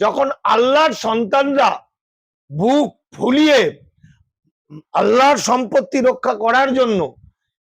যখন আল্লাহর সন্তানরা বুক ফুলিয়ে আল্লাহর সম্পত্তি রক্ষা করার জন্য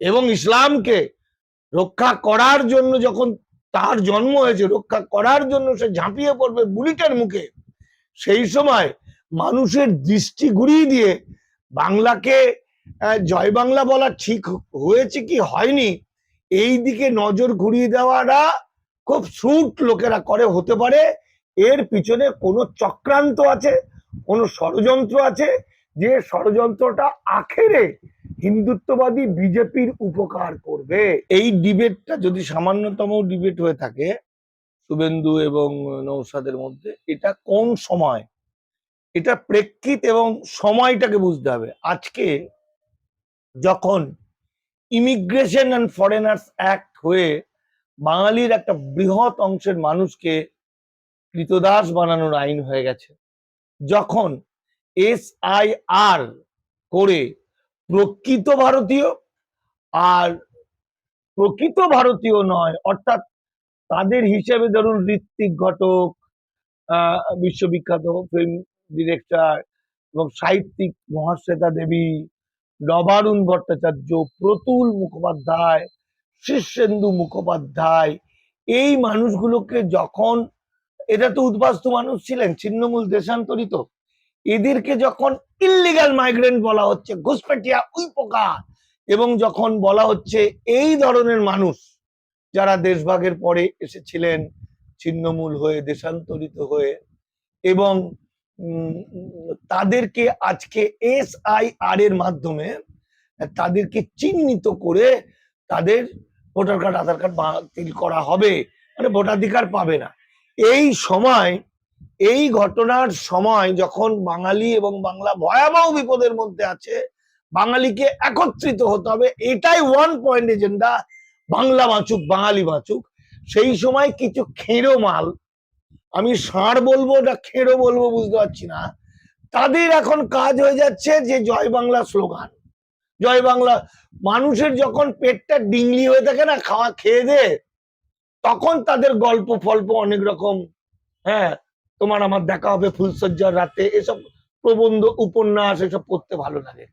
এবং ইসলামকে রক্ষা করার জন্য যখন তার জন্ম হয়েছে, রক্ষা করার জন্য সে ঝাঁপিয়ে পড়বে বুলেটের মুখে, সেই সময় মানুষের দৃষ্টি ঘুরিয়ে দিয়ে বাংলাকে জয় বাংলা বলা ঠিক হয়েছে কি হয়নি এই দিকে নজর ঘুরিয়ে দেওয়াটা খুব ছুট লোকেরা করে। হতে পারে এর পিছনে কোনো চক্রান্ত আছে, কোনো ষড়যন্ত্র আছে, যে ষড়যন্ত্রটা আখেরে হিন্দুত্ববাদী বিজেপির উপকার করবে। এই ডিবেটটা যদি সামান্যতম ডিবেট হয়ে থাকে শুভেন্দু এবং নৌসাদের মধ্যে, এটা কোন সময়, এটা প্রেক্ষিত এবং সময়টাকে বুঝতে হবে। আজকে যখন ইমিগ্রেশন অ্যান্ড ফরেনার্স অ্যাক্ট হয়ে বাঙালির একটা বৃহৎ অংশের মানুষকে কৃতদাস বানানোর আইন হয়ে গেছে, যখন SIR করে প্রকৃত ভারতীয় আর প্রকৃত ভারতীয় নয়, অর্থাৎ তাদের হিসেবে ধরুন ঋত্বিক ঘটক, বিশ্ববিখ্যাত ফিল্ম ডিরেক্টর এবং সাহিত্যিক মহাশ্বেতা দেবী, নবারুণ ভট্টাচার্য, প্রতুল মুখোপাধ্যায়, শীর্ষেন্দু মুখোপাধ্যায়, এই মানুষগুলোকে যখন, এটা তো উদ্বাস্তু মানুষ ছিলেন, ছিন্নমূল দেশান্তরিত, এদেরকে যখন ইল্লিগাল মাইগ্রেন্ট বলা হচ্ছে, ঘুষপেটিয়া উই পোকা, এবং যখন বলা হচ্ছে এই ধরনের মানুষ যারা দেশভাগের পরে এসেছিলেন ছিন্নমূল হয়ে, দেশান্তরিত হয়ে, এবং তাদেরকে আজকে SIR এর মাধ্যমে তাদেরকে চিহ্নিত করে তাদের ভোটার কার্ড, আধার কার্ড বাতিল করা হবে, মানে ভোটাধিকার পাবে না। এই সময়, এই ঘটনার সময় যখন বাঙালি এবং বাংলা ভয়াবহ বিপদের মধ্যে আছে, বাঙালিকে একত্রিত হতে হবে, এটাই ওয়ান পয়েন্ট এজেন্ডা, বাংলা বাঁচুক, বাঙালি বাঁচুক। সেই সময় কিছু খেঁড়ো মাল, আমি ষাঁড় বলবো না খেঁড়ো বলবো বুঝতে পারছি না, তাদের এখন কাজ হয়ে যাচ্ছে যে জয় বাংলা স্লোগান, জয় বাংলা। মানুষের যখন পেটটা ডিংলি হয়ে থাকে না খাওয়া খেয়ে দে, তখন তাদের গল্প ফল্প অনেক রকম, হ্যাঁ তোমার আমার দেখা হবে ফুলসজ্জার রাতে, এসব প্রবন্ধ উপন্যাস এসব পড়তে ভালো লাগে।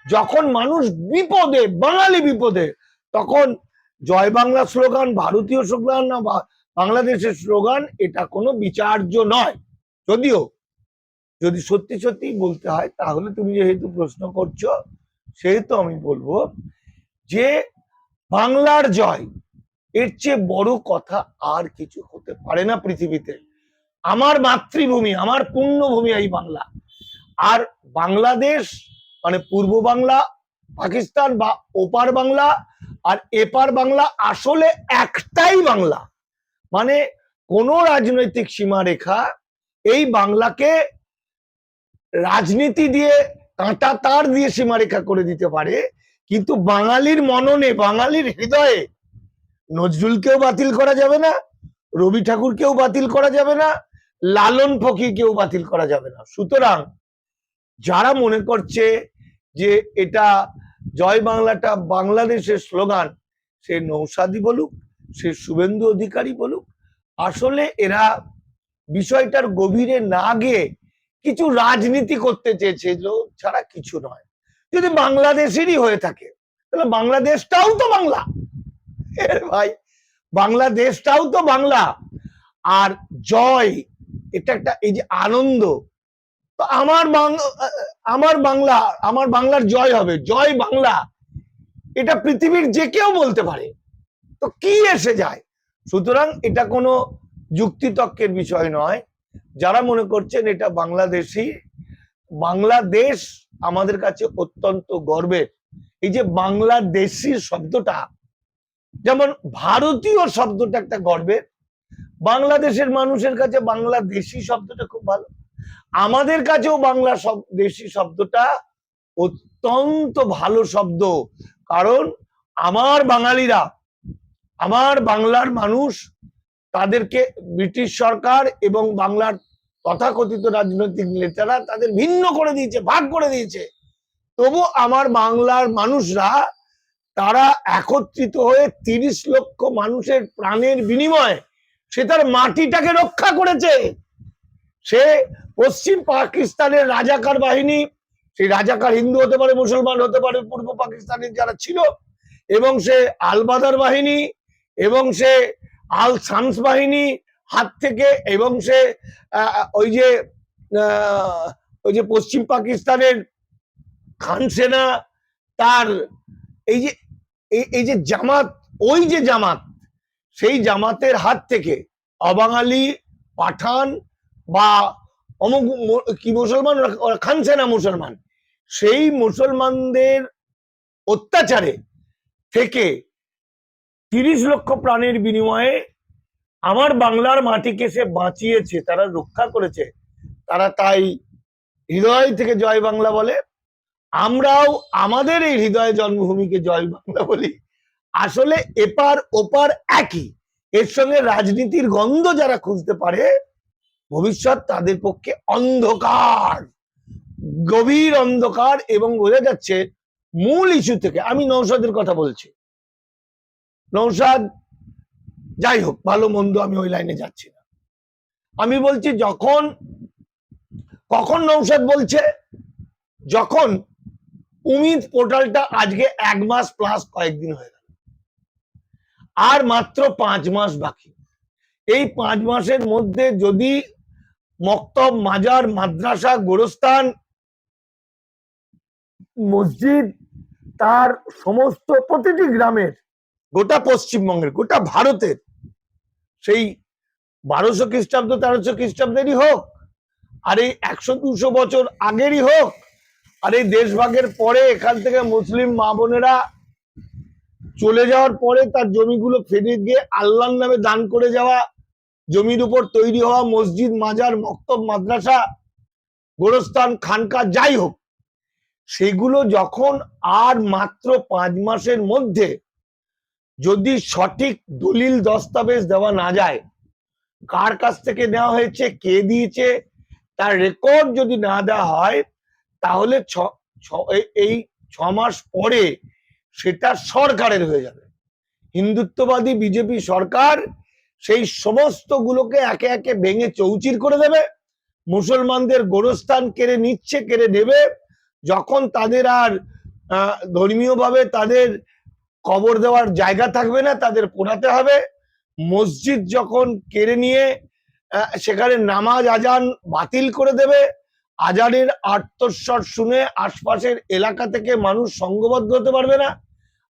যখন মানুষ বিপদে, বাঙালি বিপদে, তখন জয় বাংলা স্লোগান, ভারতীয় স্লোগান না বাংলাদেশের স্লোগান, এটা কোনো বিচার্য নয়। যদিও যদি সত্যি সত্যি বলতে হয়, তাহলে তুমি যেহেতু প্রশ্ন করছো সেহেতু আমি বলবো যে বাংলার জয়, এর চেয়ে বড় কথা আর কিছু হতে পারে না পৃথিবীতে। আমার মাতৃভূমি, আমার পুণ্যভূমি এই বাংলা। আর বাংলাদেশ মানে পূর্ব বাংলা, পাকিস্তান বা ওপার বাংলা আর এপার বাংলা আসলে একটাই বাংলা। মানে কোন রাজনৈতিক সীমারেখা এই বাংলাকে রাজনীতি দিয়ে, কাঁটা তার দিয়ে সীমারেখা করে দিতে পারে, কিন্তু বাঙালির মননে, বাঙালির হৃদয়ে নজরুলকেও বাতিল করা যাবে না, রবি ঠাকুরকেও বাতিল করা যাবে না, লালন ফকিরকেও বাতিল করা যাবে না। সুতরাং যারা মনে করছে যে এটা জয় বাংলাটা বাংলাদেশের স্লোগান, সে নৌসাদি বলুক, সে শুভেন্দু অধিকারী বলুক, আসলে এরা বিষয়টার গভীরে না গিয়ে কিছু রাজনীতি করতে চেয়েছে, ছাড়া কিছু নয়। যদি বাংলাদেশেরই হয়ে থাকে তাহলে বাংলাদেশটাও তো বাংলা, ভাই বাংলাদেশটাও তো বাংলা। আর জয়, এটা একটা, এই যে আনন্দ, তো আমার বাংলা, আমার বাংলার জয় হবে, জয় বাংলা, এটা পৃথিবীর যে কেউ বলতে পারে, তো কি এসে যায়। সুতরাং এটা কোনো যুক্তিতর্কের বিষয় নয়। যারা মনে করছেন এটা বাংলাদেশি, বাংলাদেশ আমাদের কাছে অত্যন্ত গর্বের। এই যে বাংলাদেশি শব্দটা, যেমন ভারতীয় শব্দটা একটা গর্বের, বাংলাদেশের মানুষের কাছে বাংলাদেশি শব্দটা খুব ভালো, আমাদের কাছেও বাংলা দেশি শব্দটা অত্যন্ত ভালো শব্দ। কারণ আমার বাঙালিরা, আমার বাংলার মানুষ, তাদেরকে ব্রিটিশ সরকার এবং বাংলার তথাকথিত রাজনৈতিক নেতারা তাদের ভিন্ন করে দিয়েছে, ভাগ করে দিয়েছে। তবু আমার বাংলার মানুষরা, তারা একত্রিত হয়ে 30 লক্ষ মানুষের প্রাণের বিনিময়ে সে তার মাটিটাকে রক্ষা করেছে। সে পশ্চিম পাকিস্তানের রাজাকার বাহিনী, সেই রাজাকার হিন্দু হতে পারে, মুসলমান হতে পারে, পূর্ব পাকিস্তানের যারা ছিল, এবং সে আলবাদার বাহিনী এবং সে আল শামস বাহিনী হাত থেকে, এবং সে ওই যে পশ্চিম পাকিস্তানের খান সেনা, তার এই যে জামাত, ওই যে জামাত, সেই জামাতের হাত থেকে অবাঙালি পাঠান বা অমুক কি মুসলমান, খান সেনা মুসলমান, সেই মুসলমানদের অত্যাচারে থেকে 30 লক্ষ প্রাণের বিনিময়ে আমার বাংলার মাটিকে সে বাঁচিয়েছে, তারা রক্ষা করেছে, তারা তাই হৃদয় থেকে জয় বাংলা বলে। আমরাও আমাদের এই হৃদয় জন্মভূমিকে জয় বাংলা বলি। আসলে এপার ওপার একই, এর সঙ্গে রাজনীতির গন্ধ যারা খুঁজতে পারে, ভবিষ্যৎ তাদের পক্ষে অন্ধকার, গভীর অন্ধকার। এবং বোঝা যাচ্ছে মূল ইস্যু থেকে, আমি নওশাদের কথা বলছি, নওশাদ যাই হোক, ভালো মন্দ আমি ওই লাইনে যাচ্ছি না, আমি বলছি কখন নওশাদ বলছে, যখন উমিদ পোর্টালটা আজকে 1 মাস প্লাস কয়েকদিন হয়ে গেল, আর মাত্র 5 মাস বাকি। এই 5 মাসের মধ্যে যদি মক্তব, মাজার, মাদ্রাসা, গোরস্থান, মসজিদ, তার সমস্ত প্রতিটি গ্রামের, গোটা পশ্চিমবঙ্গের, গোটা ভারতের, সেই 1200 খ্রিস্টাব্দ 1300 খ্রিস্টাব্দেরই হোক, আর এই 100-200 বছর আগেরই হোক, আর এই দেশভাগের পরে এখান থেকে মুসলিম মা বোনেরা চলে যাওয়ার পরে তার জমিগুলো ফেলে গিয়ে আল্লাহর নামে দান করে যাওয়া, জমির উপর তৈরি হওয়া মসজিদ, মাজার, মক্তব, মাদ্রাসা, গোরস্থান, খানকা যাই হোক, সেগুলো যখন আর মাত্র 5 মাসের মধ্যে যদি সঠিক দলিল দস্তাবেজ দেওয়া না যায়, কার কাছ থেকে নেওয়া হয়েছে, কে দিয়েছে, তার রেকর্ড যদি না দেওয়া হয়, তাহলে এই 6 মাস পরে সেটা সরকারের হয়ে যাবে। হিন্দুত্ববাদী বিজেপি সরকার সেই সমস্ত গুলোকে একে একে ভেঙে চৌচির করে দেবে, মুসলমানদের গোরস্থান কেড়ে নিচ্ছে, কেড়ে নেবে। যখন তাদের আর ধর্মীয়ভাবে তাদের কবর দেওয়ার জায়গা থাকবে না, তাদের পোড়াতে হবে। মসজিদ যখন কেড়ে নিয়ে সেখানে নামাজ আজান বাতিল করে দেবে, আজানের আর্তস্বর শুনে আশপাশের এলাকা থেকে মানুষ সংঘবদ্ধ হতে পারবে না,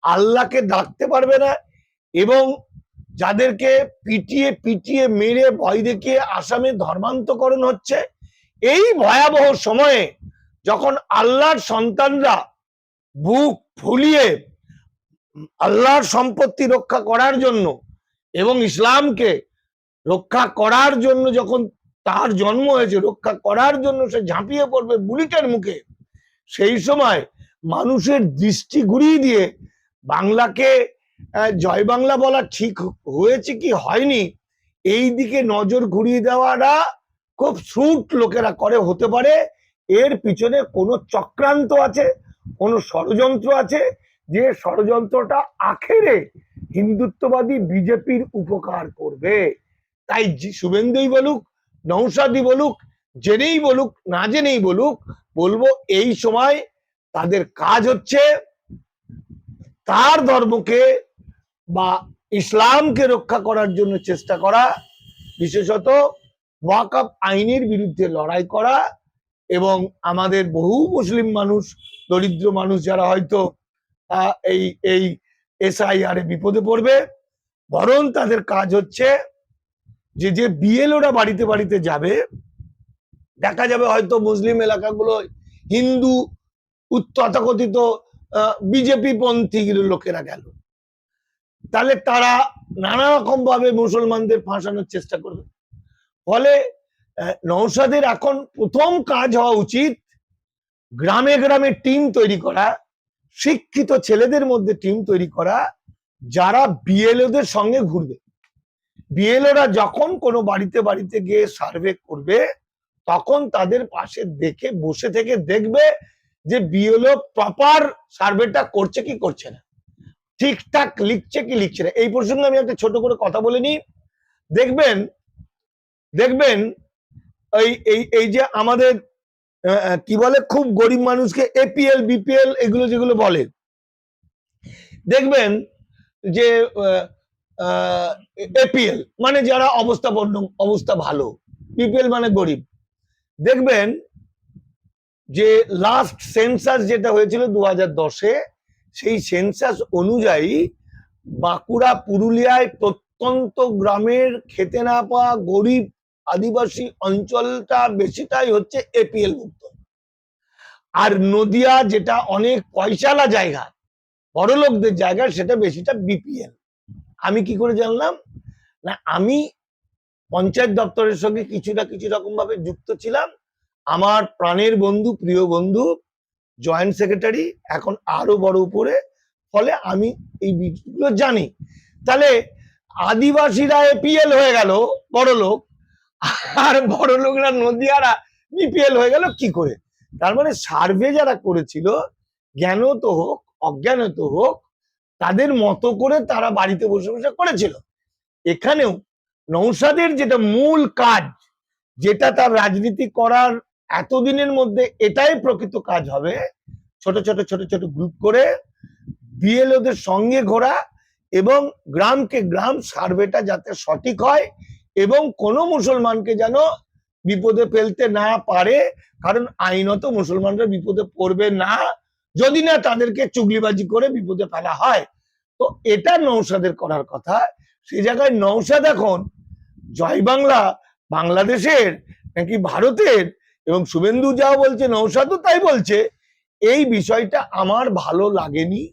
আল্লাহকে ডাকতে পারবে না, এবং যাদেরকে পিটিয়ে পিটিয়ে মেরে ভয় দেখিয়ে আসামে ধর্মান্তকরণ হচ্ছে, এই ভয়াবহ সময়ে যখন আল্লাহর সন্তানরা বুক ফুলিয়ে আল্লাহর সম্পত্তি রক্ষা করার জন্য এবং ইসলামকে রক্ষা করার জন্য যখন তার জন্ম হয়েছে, রক্ষা করার জন্য সে ঝাঁপিয়ে পড়বে বুলেটের মুখে, সেই সময় মানুষের দৃষ্টি ঘুরিয়ে দিয়ে বাংলাকে জয় বাংলা বলা ঠিক হয়েছে কি হয়নি, এই দিকে নজর ঘুরিয়ে দেওয়াটা খুব শ্রুত লোকেরা করে। হতে পারে এর পিছনে কোনো চক্রান্ত আছে, কোনো ষড়যন্ত্র আছে, যে ষড়যন্ত্রটা আখেরে হিন্দুত্ববাদী বিজেপির উপকার করবে। তাই শুভেন্দুই বলুক, নওশাদই বলুক, জেনেই বলুক, না জেনেই বলুক, বলবো এই সময় তাদের কাজ হচ্ছে তার ধর্মকে বা ইসলামকে রক্ষা করার জন্য চেষ্টা করা, বিশেষত ওয়াকফ আইনের বিরুদ্ধে লড়াই করা। এবং আমাদের বহু মুসলিম মানুষ, দরিদ্র মানুষ যারা হয়তো এই SIR এ বিপদে পড়বে, বরং তাদের কাজ হচ্ছে যে বিএলওরা বাড়িতে বাড়িতে যাবে, দেখা যাবে হয়তো মুসলিম এলাকাগুলো হিন্দু তথাকথিত বিজেপি পন্থী লোকেরা গেল, তাহলে তারা নানা রকম ভাবে মুসলমানদের ফাঁসানোর চেষ্টা করবে। ফলে নওশাদের এখন প্রথম কাজ হওয়া উচিত গ্রামে গ্রামে টিম তৈরি করা, শিক্ষিত ছেলেদের মধ্যে টিম তৈরি করা, যারা বিএলওদের সঙ্গে ঘুরবে। বিএলওরা যখন কোনো বাড়িতে বাড়িতে গিয়ে সার্ভে করবে, তখন তাদের পাশে দেখে বসে থেকে দেখবে যে বিএলও প্রপার সার্ভেটা করছে কি করছে না, ঠিকঠাক লিখছে কি লিখছে না। এই প্রসঙ্গে আমি একটা ছোট করে কথা বলে নিই। দেখবেন এই এই এই যে আমাদের কি বলে, খুব গরিব মানুষকে এপিএল বিপিএল এগুলো যেগুলো বলে, দেখবেন যে এপিএল মানে যারা অবস্থা ভালো, বিপিএল মানে গরিব। দেখবেন যে লাস্ট সেন্সাস যেটা হয়েছিল 2010-এ, সেই সেন্সাস অনুযায়ী বাঁকুড়া পুরুলিয়ায় প্রত্যন্ত গ্রামের খেতে না পাওয়া গরিব আদিবাসী অঞ্চলটা বেশিটাই হচ্ছে এপিএল মুক্ত। আর নদিয়া যেটা অনেক পয়সালা জায়গা, বড় লোকদের জায়গা, সেটা বেশিটা বিপিএল। আমি কি করে জানলাম? না, আমি পঞ্চায়েত দপ্তরের সঙ্গে কিছু রকম ভাবে যুক্ত ছিলাম। আমার প্রাণের বন্ধু, প্রিয় বন্ধু, জয়েন্ট সেক্রেটারি, এখন আরো বড় উপরে, ফলে আমি এই বিষয়গুলো জানি। তাহলে আদিবাসীরা এপিএল হয়ে গেল বড় লোক, আর বড় লোকরা নদিয়ারা বিপিএল হয়ে গেল কি করে? তার মানে সার্ভে যারা করেছিল, জ্ঞানত হোক অজ্ঞানত হোক, তাদের মতো করে তারা বাড়িতে বসে বসে করেছিল। এখানেও নওশাদের যেটা মূল কাজ, যেটা তার রাজনীতি করার এতদিনের মধ্যে এটাই প্রকৃত কাজ হবে, ছোট ছোট গ্রুপ করে বিএলওদের সঙ্গে ঘোরা এবং গ্রামকে গ্রাম সার্ভেটা যাতে সঠিক হয় এবং কোনো মুসলমানকে যেন বিপদে ফেলতে না পারে, কারণ আইনত মুসলমানরা বিপদে পড়বে না যদি না তাদেরকে চুগলিবাজি করে বিপদে ফেলা হয়। তো এটা নওশাদের করার কথা। সেই জায়গায় নওশাদ এখন জয় বাংলা বাংলাদেশের নাকি ভারতের, এবং শুভেন্দু যাও বলছে নওশাদও তাই বলছে, এই বিষয়টা আমার ভালো লাগেনি।